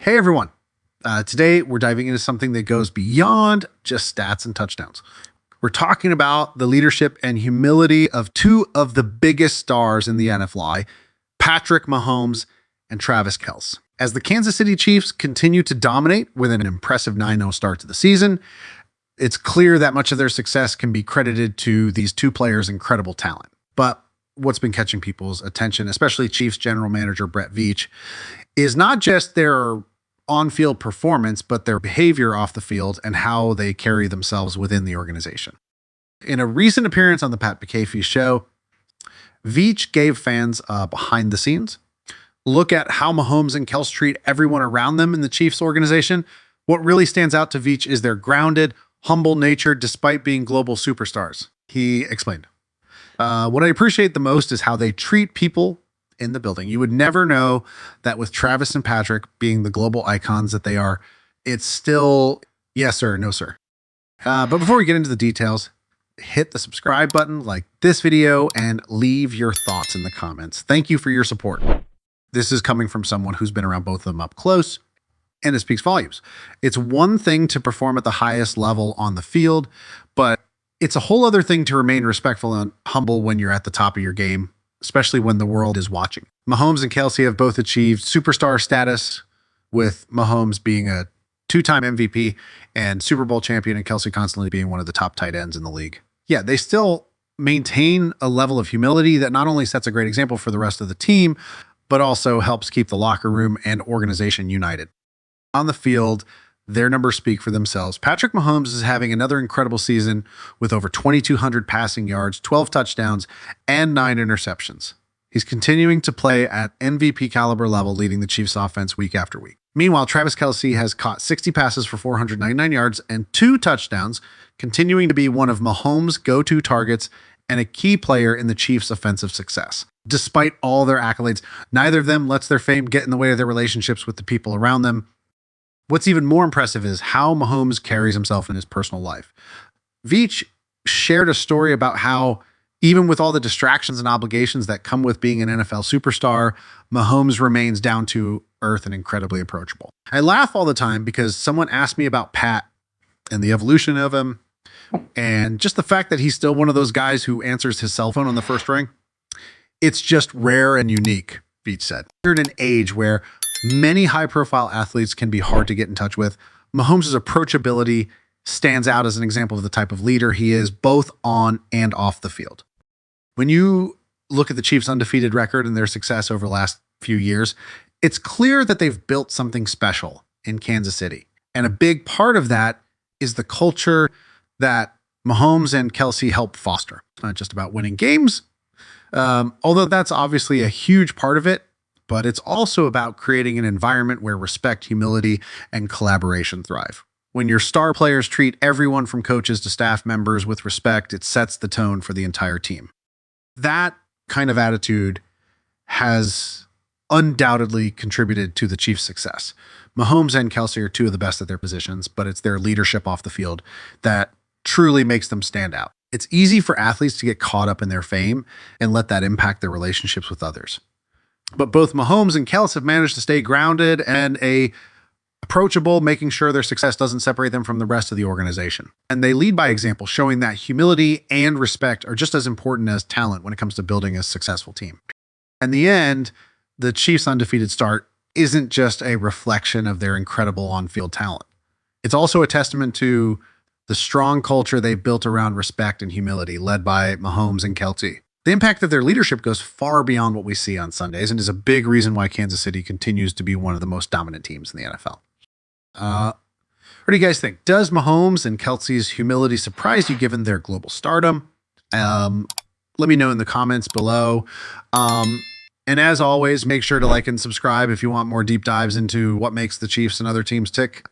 Hey everyone. Today we're diving into something that goes beyond just stats and touchdowns. We're talking about the leadership and humility of two of the biggest stars in the NFL, Patrick Mahomes and Travis Kelce. As the Kansas City Chiefs continue to dominate with an impressive 9-0 start to the season, it's clear that much of their success can be credited to these two players' incredible talent. But what's been catching people's attention, especially Chiefs general manager Brett Veach, is not just their on-field performance, but their behavior off the field and how they carry themselves within the organization. In a recent appearance on the Pat McAfee show, Veach gave fans a behind-the-scenes look at how Mahomes and Kelce treat everyone around them in the Chiefs organization. What really stands out to Veach is their grounded, humble nature despite being global superstars. He explained, what I appreciate the most is how they treat people in the building. You would never know that with Travis and Patrick being the global icons that they are, it's still yes sir, no sir. But before we get into the details, hit the subscribe button, like this video, and leave your thoughts in the comments. Thank you for your support. This is coming from someone who's been around both of them up close, and it speaks volumes. It's one thing to perform at the highest level on the field, but it's a whole other thing to remain respectful and humble when you're at the top of your game, especially when the world is watching. Mahomes and Kelce have both achieved superstar status, with Mahomes being a two-time MVP and Super Bowl champion, and Kelce constantly being one of the top tight ends in the league. Yeah, they still maintain a level of humility that not only sets a great example for the rest of the team, but also helps keep the locker room and organization united. On the field, their numbers speak for themselves. Patrick Mahomes is having another incredible season with over 2,200 passing yards, 12 touchdowns, and 9 interceptions. He's continuing to play at MVP caliber level, leading the Chiefs offense week after week. Meanwhile, Travis Kelce has caught 60 passes for 499 yards and 2 touchdowns, continuing to be one of Mahomes' go-to targets and a key player in the Chiefs' offensive success. Despite all their accolades, neither of them lets their fame get in the way of their relationships with the people around them. What's even more impressive is how Mahomes carries himself in his personal life. Veach shared a story about how, even with all the distractions and obligations that come with being an NFL superstar, Mahomes remains down to earth and incredibly approachable. I laugh all the time because someone asked me about Pat and the evolution of him, and just the fact that he's still one of those guys who answers his cell phone on the first ring. It's just rare and unique, Veach said. We're in an age where many high-profile athletes can be hard to get in touch with. Mahomes' approachability stands out as an example of the type of leader he is, both on and off the field. When you look at the Chiefs' undefeated record and their success over the last few years, it's clear that they've built something special in Kansas City. And a big part of that is the culture that Mahomes and Kelce help foster. It's not just about winning games, although that's obviously a huge part of it. But it's also about creating an environment where respect, humility, and collaboration thrive. When your star players treat everyone from coaches to staff members with respect, it sets the tone for the entire team. That kind of attitude has undoubtedly contributed to the Chiefs' success. Mahomes and Kelce are two of the best at their positions, but it's their leadership off the field that truly makes them stand out. It's easy for athletes to get caught up in their fame and let that impact their relationships with others. But both Mahomes and Kelce have managed to stay grounded and approachable, making sure their success doesn't separate them from the rest of the organization. And they lead by example, showing that humility and respect are just as important as talent when it comes to building a successful team. In the end, the Chiefs' undefeated start isn't just a reflection of their incredible on-field talent. It's also a testament to the strong culture they've built around respect and humility, led by Mahomes and Kelce. The impact of their leadership goes far beyond what we see on Sundays and is a big reason why Kansas City continues to be one of the most dominant teams in the NFL. What do you guys think? Does Mahomes and Kelce's humility surprise you given their global stardom? Let me know in the comments below. And as always, make sure to like and subscribe if you want more deep dives into what makes the Chiefs and other teams tick.